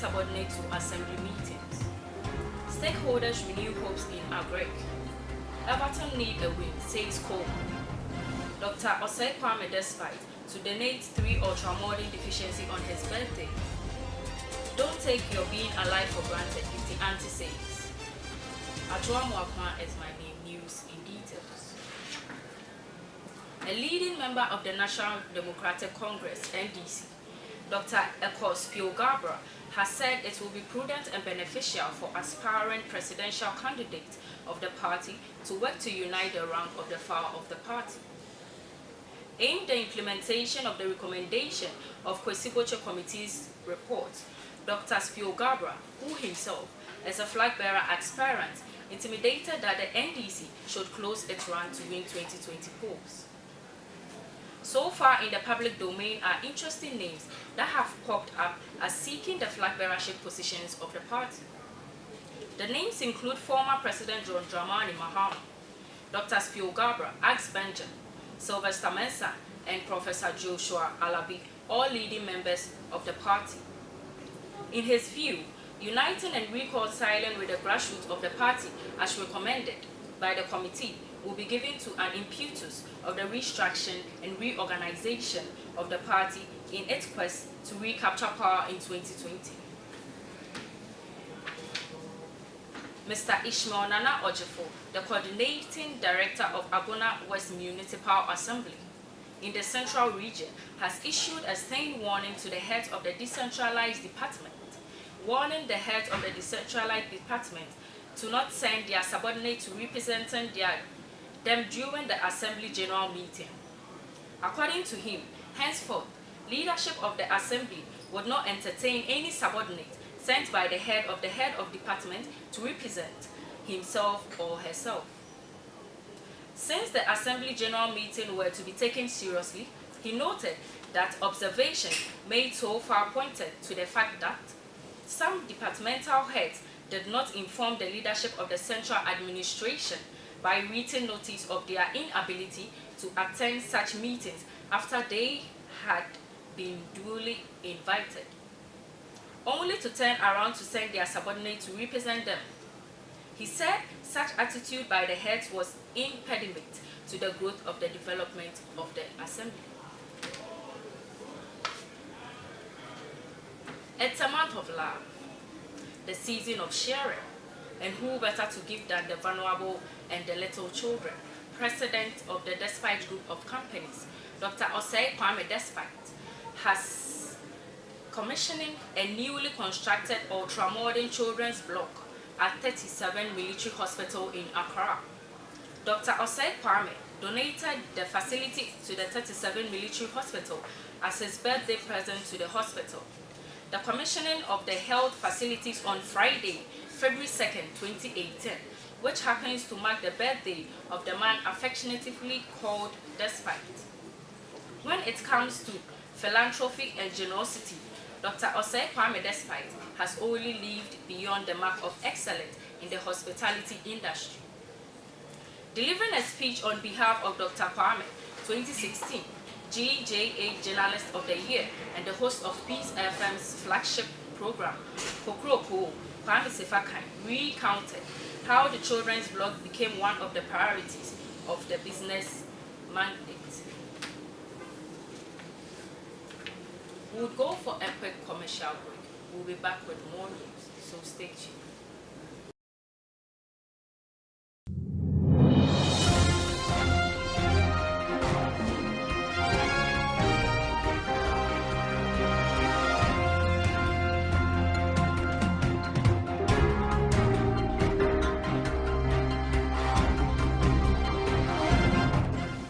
subordinate to assembly meetings. Stakeholders renew hopes in Agric. Everton need a win, says Coleman. Dr. Osei Kwame Despite to donate 3 ultramodern deficiency on his birthday. Don't take your being alive for granted, if the auntie says. Atua Mwakma is my name. News in details. A leading member of the National Democratic Congress, NDC, Dr. Ekos Piogabra, has said it will be prudent and beneficial for aspiring presidential candidates of the party to work to unite the rank of the file of the party. Aimed at the implementation of the recommendation of Kwesi Committee's report, Dr. Piogabra, who himself is a flag-bearer aspirant, intimidated that the NDC should close its run to win 2020 polls. So far in the public domain are interesting names that have popped up as seeking the flag-bearership positions of the party. The names include former President John Dramani Mahama, Dr. Piogabra, Axe Benjamin, Sylvester Mensah, and Professor Joshua Alabi, all leading members of the party. In his view, uniting and reconciling with the grassroots of the party, as recommended by the committee, will be given to an impetus of the restructuring and reorganization of the party in its quest to recapture power in 2020. Mr. Ishmael Nana Ojefo, the coordinating director of Agona West Municipal Assembly in the Central Region, has issued a stern warning to the heads of the decentralized department, warning the heads of the decentralized department to not send their subordinates to representing them during the Assembly General Meeting. According to him, henceforth, leadership of the Assembly would not entertain any subordinate sent by the head of department to represent himself or herself. Since the Assembly General Meeting were to be taken seriously, he noted that observations made so far pointed to the fact that some departmental heads did not inform the leadership of the central administration by written notice of their inability to attend such meetings after they had been duly invited, only to turn around to send their subordinates to represent them. He said such attitude by the heads was impediment to the growth of the development of the assembly. It's a month of love, the season of sharing, and who better to give than the vulnerable and the little children. President of the Despite Group of Companies, Dr. Osei Kwame Despite, has commissioning a newly constructed ultramodern children's block at 37 Military Hospital in Accra. Dr. Osei Kwame donated the facility to the 37 Military Hospital as his birthday present to the hospital. The commissioning of the health facilities on Friday, February 2nd, 2018, which happens to mark the birthday of the man affectionately called Despite. When it comes to philanthropy and generosity, Dr. Osei Kwame Despite has only lived beyond the mark of excellence in the hospitality industry. Delivering a speech on behalf of Dr. Kwame, 2016, GJA Journalist of the Year and the host of Peace FM's flagship program, Kokroko, Kwame Sefakan, recounted how the children's blog became one of the priorities of the business mandate. We would go for a quick commercial break. We'll be back with more news, so stay tuned.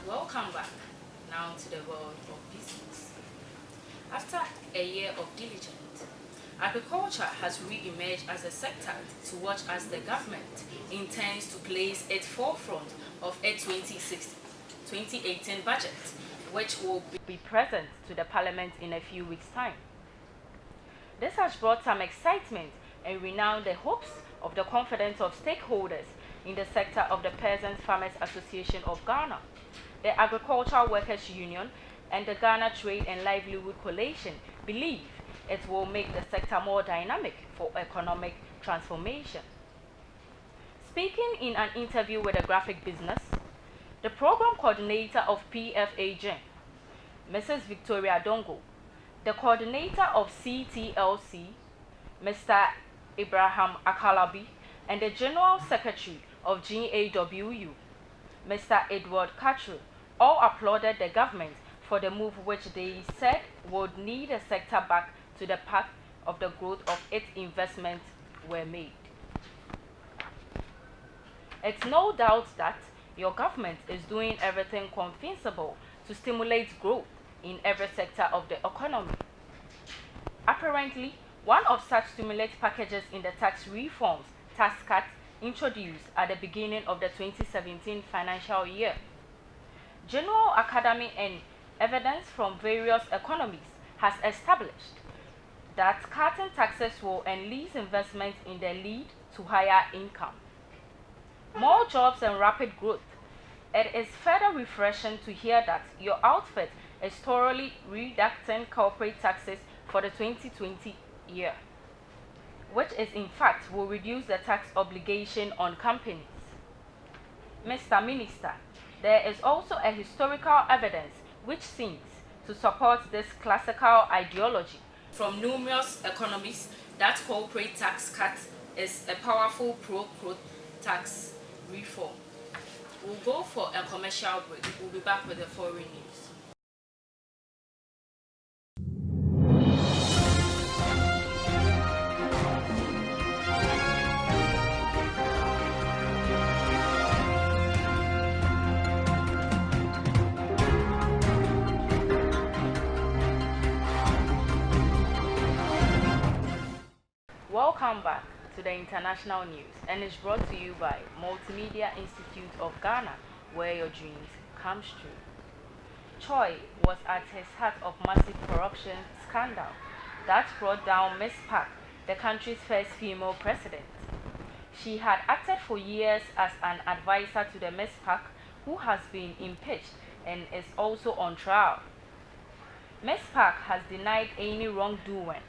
Welcome back now to the world of business. After a year of diligence, agriculture has re-emerged as a sector to watch as the government intends to place its forefront of its 2018 budget, which will be present to the Parliament in a few weeks' time. This has brought some excitement and renewed the hopes of the confidence of stakeholders in the sector of the Peasant Farmers Association of Ghana, the Agricultural Workers Union, and the Ghana Trade and Livelihood Coalition believe it will make the sector more dynamic for economic transformation. Speaking in an interview with a graphic business, the program coordinator of PFA Mrs. Victoria Dongo, the coordinator of CTLC, Mr. Abraham Akalabi, and the General Secretary of GAWU, Mr. Edward Katru, all applauded the government for the move which they said would lead the sector back to the path of the growth of its investments were made. It's no doubt that your government is doing everything conceivable to stimulate growth in every sector of the economy. Apparently, one of such stimulate packages in the tax reforms, tax cuts introduced at the beginning of the 2017 financial year. General academy and evidence from various economies has established that cutting taxes will enlist investment in the lead to higher income, more jobs and rapid growth. It is further refreshing to hear that your outfit is thoroughly reducing corporate taxes for the 2020 year, which is in fact will reduce the tax obligation on companies. Mr. Minister, there is also a historical evidence which seems to support this classical ideology from numerous economies that corporate tax cut is a powerful pro-growth tax reform. We'll go for a commercial break. We'll be back with the foreign news. Welcome back to the international news, and it's brought to you by Multimedia Institute of Ghana, where your dreams come true. Choi was at his heart of massive corruption scandal that brought down Ms. Park, the country's first female president. She had acted for years as an advisor to the Ms. Park, who has been impeached and is also on trial. Ms. Park has denied any wrongdoing.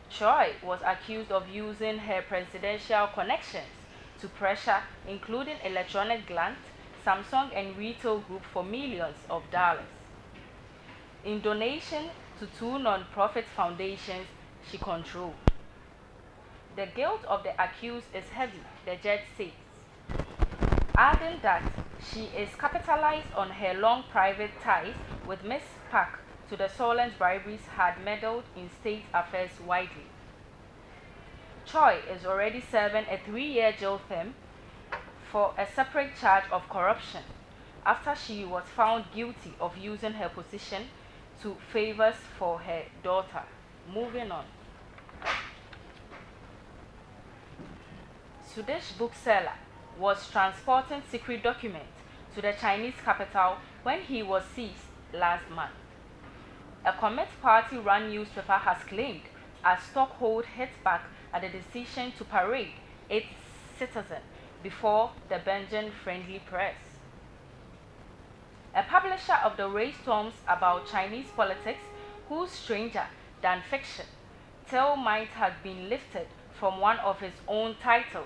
Choi was accused of using her presidential connections to pressure, including Electronic Glant, Samsung and Retail Group for millions of dollars in donation to two non-profit foundations she controlled. The guilt of the accused is heavy, the judge says, adding that she is capitalized on her long private ties with Ms. Park to the Solent briberies had meddled in state affairs widely. Choi is already serving a 3-year jail term for a separate charge of corruption after she was found guilty of using her position to favors for her daughter. Moving on. Swedish bookseller was transporting secret documents to the Chinese capital when he was seized last month. A Communist Party-run newspaper has claimed a stockholder hit back at the decision to parade its citizens before the Beijing-friendly press. A publisher of the rainstorms about Chinese politics, whose stranger than fiction tale might have been lifted from one of his own titles,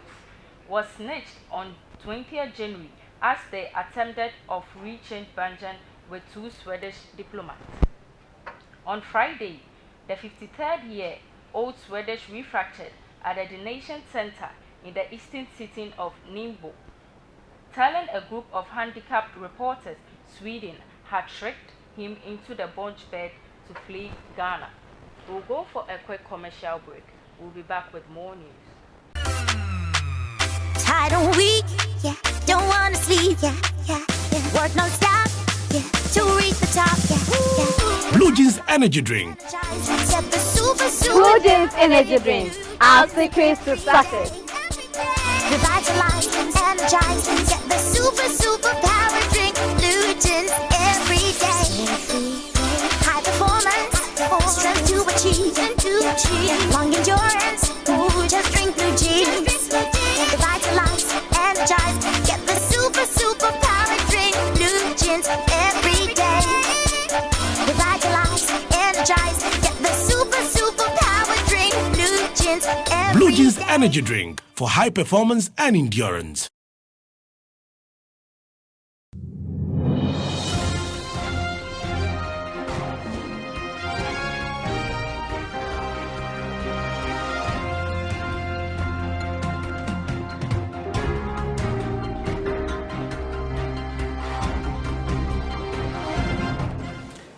was snitched on 20th January as they attempted of reaching Beijing with two Swedish diplomats. On Friday, the 53rd-year-old Swedish refracted at the Donation Center in the eastern city of Ningbo, telling a group of handicapped reporters Sweden had tricked him into the bunch bed to flee Ghana. We'll go for a quick commercial break. We'll be back with more news. Tired and weak, yeah, don't wanna sleep, yeah, yeah, yeah. Work non-stop, yeah, to reach the top, yeah, yeah. Blue Jeans Energy Drink. Blue Jeans Energy Drink, our secret to success. Revitalize, energize, and get the super power drink. Blue Jeans every day. High performance, strength to achieve, long endurance. Ooh, just drink Blue Jeans. Revitalize, energize, get the super power drink. Blue Jeans every day. Revitalize, energize, get the super power. every Jeans day. energy drink for high performance and endurance.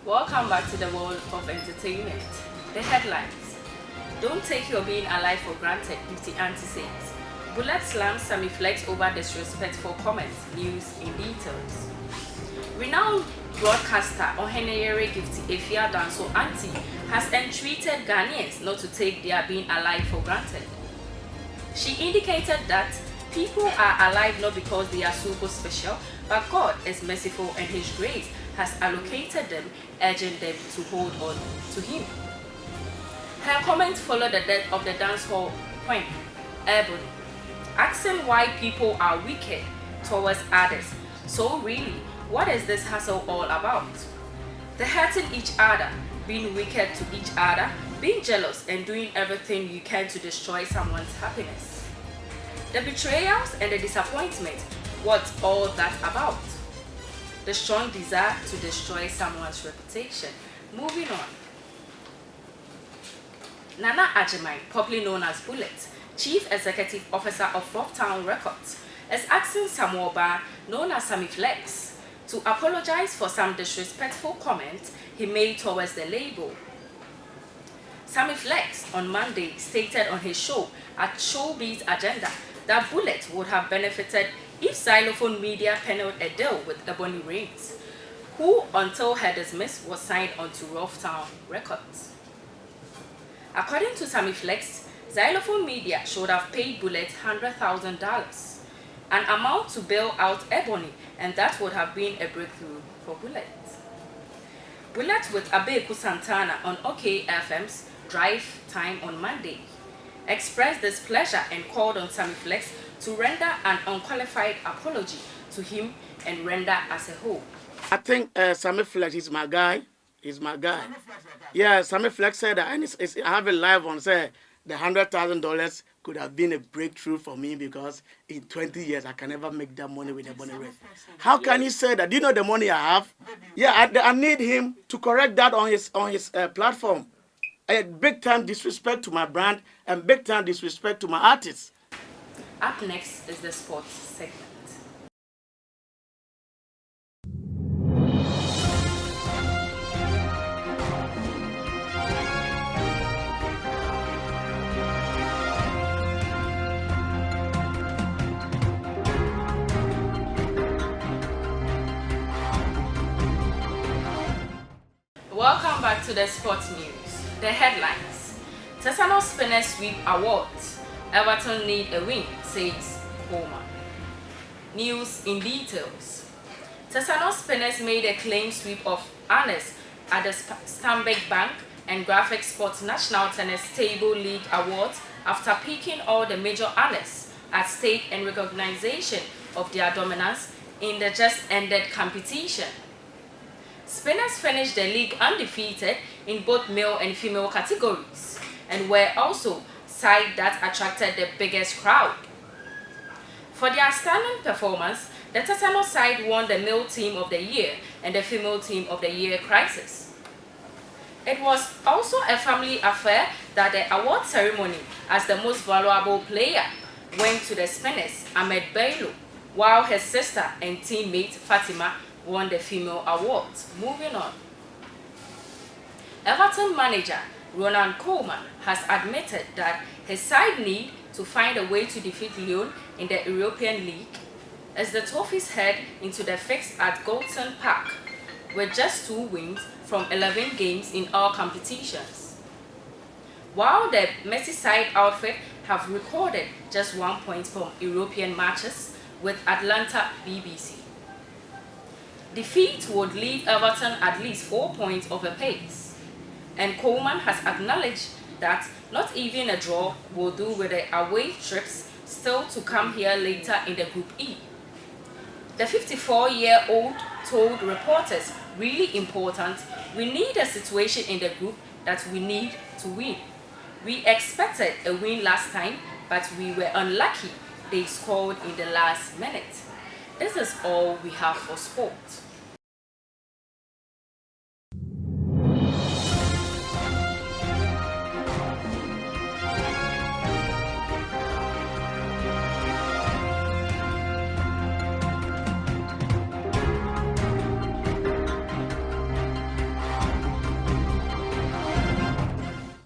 Welcome back to the world of entertainment. The headlines. Don't take your being alive for granted, Gifty Auntie says. Bullet slams Sammy Flex over disrespectful comments. News in details. Renowned broadcaster Oheneyere Gifty Efia Danso Auntie has entreated Ghanaians not to take their being alive for granted. She indicated that people are alive not because they are super special, but God is merciful and His grace has allocated them, urging them to hold on to Him. Her comments followed the death of the dancehall queen, Ebony, asking why people are wicked towards others. So really, what is this hassle all about? The hurting each other, being wicked to each other, being jealous and doing everything you can to destroy someone's happiness. The betrayals and the disappointment, what's all that about? The strong desire to destroy someone's reputation. Moving on. Nana Ajimai, popularly known as Bullet, Chief Executive Officer of Rocktown Records, is asking Samoba, known as Sammy Flex, to apologize for some disrespectful comments he made towards the label. Sammy Flex on Monday stated on his show at Showbiz Agenda that Bullet would have benefited if Xylophone Media paneled a deal with Ebony Reigns, who until her dismiss was signed onto Rocktown Records. According to Sammy Flex, Xylophone Media should have paid Bullet $100,000, an amount to bail out Ebony, and that would have been a breakthrough for Bullet. Bullet with Abeku Santana on OK-FM's Drive Time on Monday expressed displeasure and called on Sammy Flex to render an unqualified apology to him and render as a whole. I think Sammy Flex is my guy. He's my guy. Yeah, Sammy Flex said that, and I have a live on say the $100,000 could have been a breakthrough for me because in 20 years I can never make that money with Ebony Ray. How can he say that? Do you know the money I have? Yeah, I need him to correct that on his platform. I had big time disrespect to my brand and big time disrespect to my artists. Up next is the sports segment. Welcome back to the sports news. The headlines. Tesano Spinner Sweep Awards. Everton need a win, says Coleman. News in details. Tesano Spinners made a clean sweep of honors at the Stanbic Bank and Graphic Sports National Tennis Table League Awards after picking all the major honors at stake and recognition of their dominance in the just ended competition. Spinners finished the league undefeated in both male and female categories and were also side that attracted the biggest crowd. For their stunning performance, the Tesano side won the male team of the year and the female team of the year prizes. It was also a family affair that the award ceremony as the most valuable player went to the Spinners Ahmed Bello, while his sister and teammate Fatima won the female awards. Moving on. Everton manager Ronan Coleman has admitted that his side need to find a way to defeat Lyon in the European League as the Toffees head into the fix at Goulton Park with just 2 wins from 11 games in all competitions. While the Merseyside outfit have recorded just 1 point from European matches with Atlanta BBC. Defeat would leave Everton at least 4 points of a pace, and Coleman has acknowledged that not even a draw will do with the away trips still to come here later in the Group E. The 54-year-old told reporters, really important, we need a situation in the group that we need to win. We expected a win last time, but we were unlucky. They scored in the last minute. This is all we have for sport.